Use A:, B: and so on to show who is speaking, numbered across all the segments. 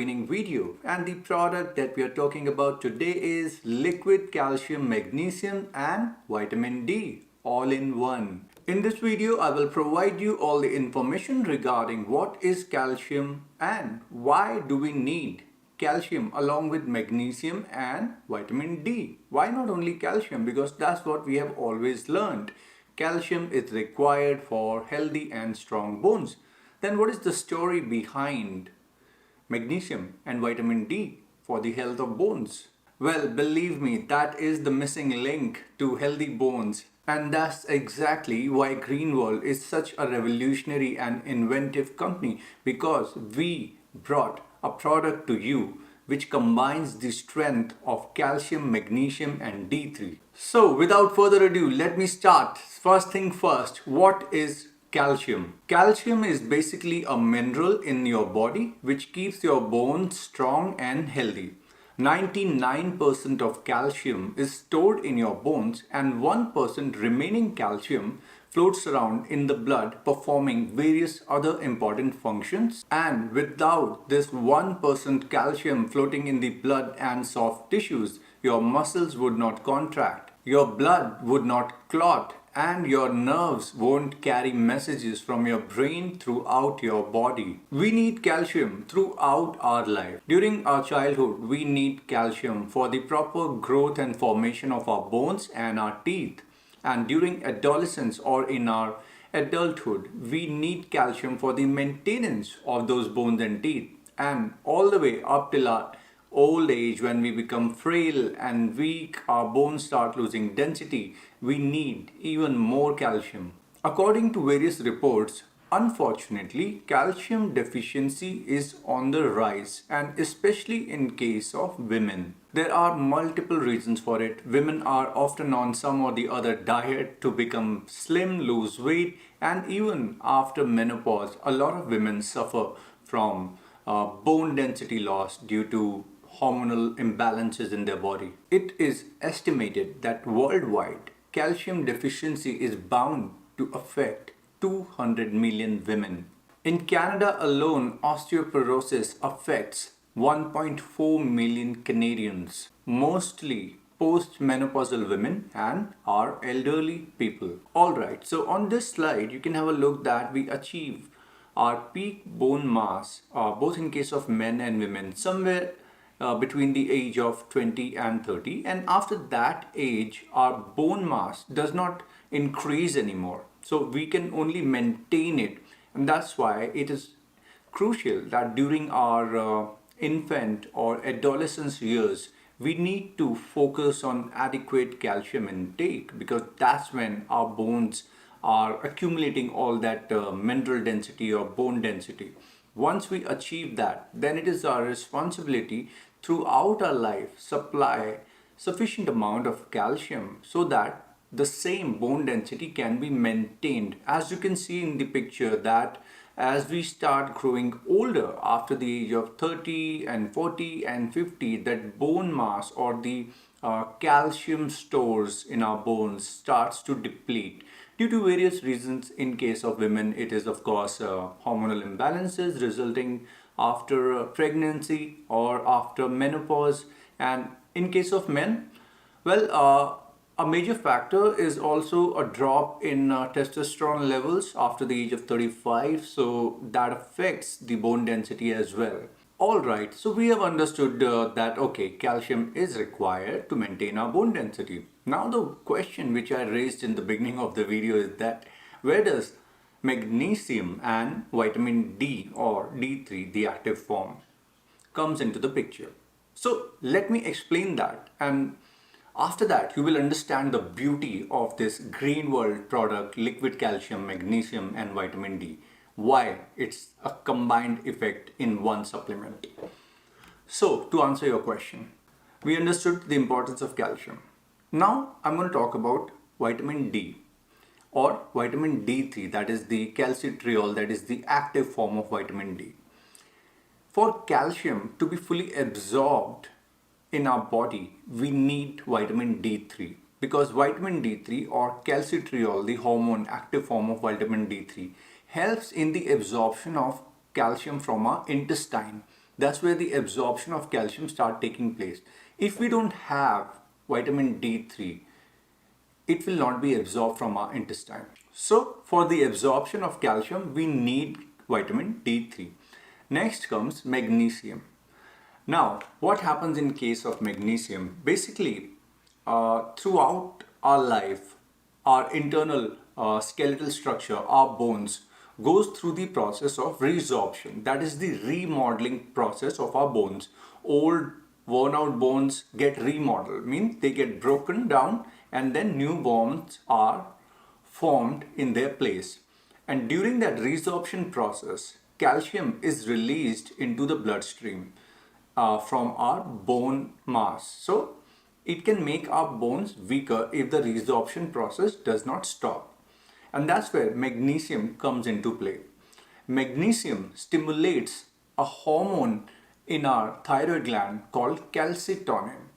A: training video, and the product that we are talking about today is liquid calcium, magnesium and vitamin D all in one. In this video I will provide you all the information regarding what is calcium and why do we need calcium along with magnesium and vitamin D. Why not only calcium? Because that's what we have always learned. Calcium is required for healthy and strong bones. Then what is the story behind magnesium and vitamin D for the health of bones? Well, believe me, that is the missing link to healthy bones. And that's exactly why Greenworld is such a revolutionary and inventive company, because we brought a product to you which combines the strength of calcium, magnesium and D3. So without further ado, let me start. First thing first, what is calcium? Calcium is basically a mineral in your body which keeps your bones strong and healthy. 99% of calcium is stored in your bones and 1% remaining calcium floats around in the blood performing various other important functions. And without this 1% calcium floating in the blood and soft tissues, your muscles would not contract, your blood would not clot, and your nerves won't carry messages from your brain throughout your body. We need calcium throughout our life. During our childhood, we need calcium for the proper growth and formation of our bones and our teeth. And during adolescence or in our adulthood, we need calcium for the maintenance of those bones and teeth. And all the way up till our old age, when we become frail and weak, our bones start losing density, we need even more calcium. According to various reports, unfortunately, calcium deficiency is on the rise, and especially in case of women. There are multiple reasons for it. Women are often on some or the other diet to become slim, lose weight, and even after menopause, a lot of women suffer from bone density loss due to hormonal imbalances in their body. It is estimated that worldwide, calcium deficiency is bound to affect 200 million women. In Canada alone, osteoporosis affects 1.4 million Canadians, mostly post-menopausal women and our elderly people. Alright, so on this slide, you can have a look that we achieve our peak bone mass, both in case of men and women, somewhere between the age of 20 and 30, and after that age our bone mass does not increase anymore, so we can only maintain it. And that's why it is crucial that during our infant or adolescence years we need to focus on adequate calcium intake, because that's when our bones are accumulating all that mineral density or bone density. Once we achieve that, then it is our responsibility throughout our life supply sufficient amount of calcium so that the same bone density can be maintained. As you can see in the picture, that as we start growing older after the age of 30 and 40 and 50, that bone mass or the calcium stores in our bones starts to deplete due to various reasons. In case of women, it is of course hormonal imbalances resulting after pregnancy or after menopause. And in case of men, well, a major factor is also a drop in testosterone levels after the age of 35, so that affects the bone density as well. Alright, so we have understood that okay, calcium is required to maintain our bone density. Now the question which I raised in the beginning of the video is that where does magnesium and vitamin D or D3, the active form, comes into the picture? So let me explain that, and after that you will understand the beauty of this Greenworld product, liquid calcium, magnesium and vitamin D, why it's a combined effect in one supplement. So to answer your question, we understood the importance of calcium. Now I'm going to talk about vitamin D or vitamin D3, that is the calcitriol, that is the active form of vitamin D. For calcium to be fully absorbed in our body, we need vitamin D3, because vitamin D3 or calcitriol, the hormone active form of vitamin D3, helps in the absorption of calcium from our intestine. That's where the absorption of calcium start taking place. If we don't have vitamin D3, it will not be absorbed from our intestine. So for the absorption of calcium, we need vitamin D3. Next comes magnesium. Now, what happens in case of magnesium? Basically, throughout our life, our internal skeletal structure, our bones, goes through the process of resorption. That is the remodeling process of our bones. Old, worn out bones get remodeled, means they get broken down and then new bones are formed in their place. And during that resorption process, calcium is released into the bloodstream from our bone mass. So it can make our bones weaker if the resorption process does not stop. And that's where magnesium comes into play. Magnesium stimulates a hormone in our thyroid gland called calcitonin.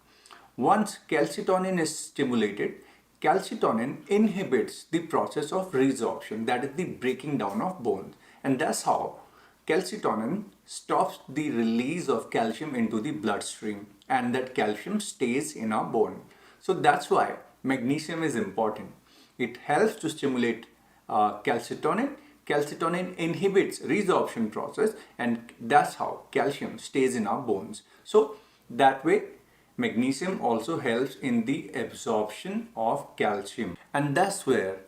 A: Once calcitonin is stimulated, calcitonin inhibits the process of resorption, that is the breaking down of bones. And that's how calcitonin stops the release of calcium into the bloodstream, and that calcium stays in our bone. So that's why magnesium is important. It helps to stimulate calcitonin. Calcitonin inhibits resorption process, and that's how calcium stays in our bones. So that way magnesium also helps in the absorption of calcium. And that's where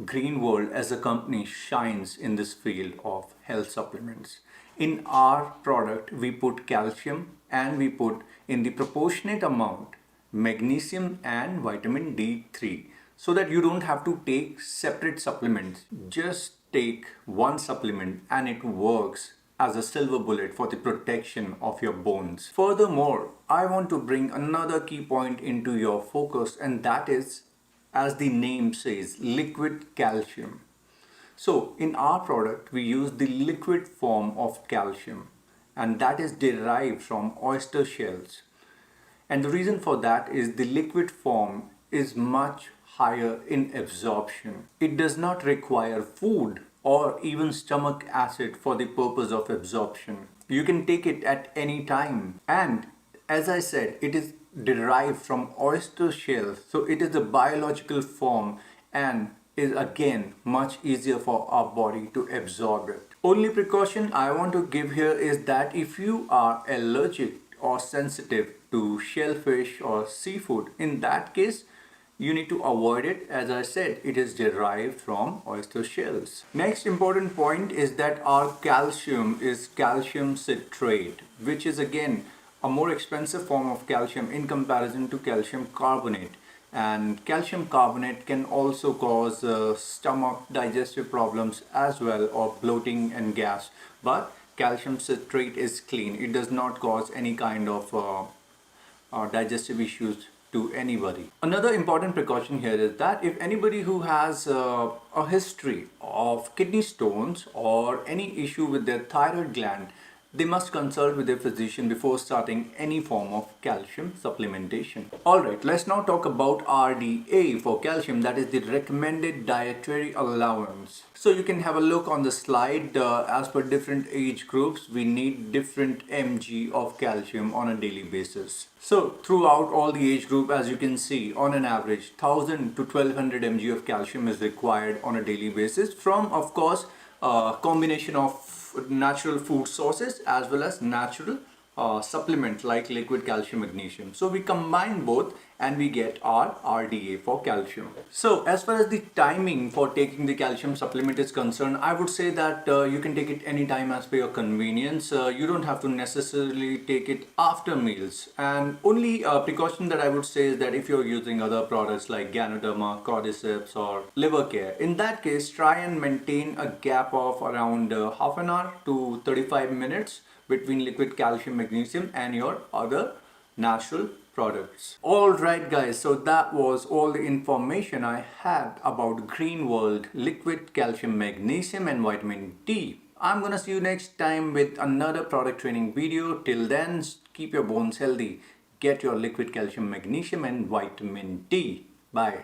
A: Green World as a company shines in this field of health supplements. In our product, we put calcium and we put in the proportionate amount magnesium and vitamin D3, so that you don't have to take separate supplements. Just take one supplement and it works as a silver bullet for the protection of your bones. Furthermore, I want to bring another key point into your focus, and that is, as the name says, liquid calcium. So in our product, we use the liquid form of calcium, and that is derived from oyster shells. And the reason for that is the liquid form is much higher in absorption. It does not require food or even stomach acid for the purpose of absorption. You can take it at any time. And as I said, it is derived from oyster shells. So it is a biological form and is again much easier for our body to absorb it. Only precaution I want to give here is that if you are allergic or sensitive to shellfish or seafood, in that case you need to avoid it. As I said, it is derived from oyster shells. Next important point is that our calcium is calcium citrate, which is again a more expensive form of calcium in comparison to calcium carbonate. And calcium carbonate can also cause stomach digestive problems as well, or bloating and gas. But calcium citrate is clean. It does not cause any kind of digestive issues to anybody. Another important precaution here is that if anybody who has a history of kidney stones or any issue with their thyroid gland, they must consult with their physician before starting any form of calcium supplementation. Alright, let's now talk about RDA for calcium, that is the recommended dietary allowance. So you can have a look on the slide. As per different age groups, we need different mg of calcium on a daily basis. So throughout all the age group, as you can see, on an average 1000 to 1200 mg of calcium is required on a daily basis from, of course, a combination of natural food sources as well as natural supplements like liquid calcium magnesium. So we combine both and we get our RDA for calcium. So as far as the timing for taking the calcium supplement is concerned, I would say that you can take it anytime as per your convenience. You don't have to necessarily take it after meals. And only precaution that I would say is that if you're using other products like Ganoderma, Cordyceps or Liver Care, in that case try and maintain a gap of around half an hour to 35 minutes between liquid calcium magnesium and your other natural products. Alright guys, so that was all the information I had about Green World liquid calcium magnesium and vitamin D. I'm gonna see you next time with another product training video. Till then, keep your bones healthy, get your liquid calcium magnesium and vitamin D. Bye.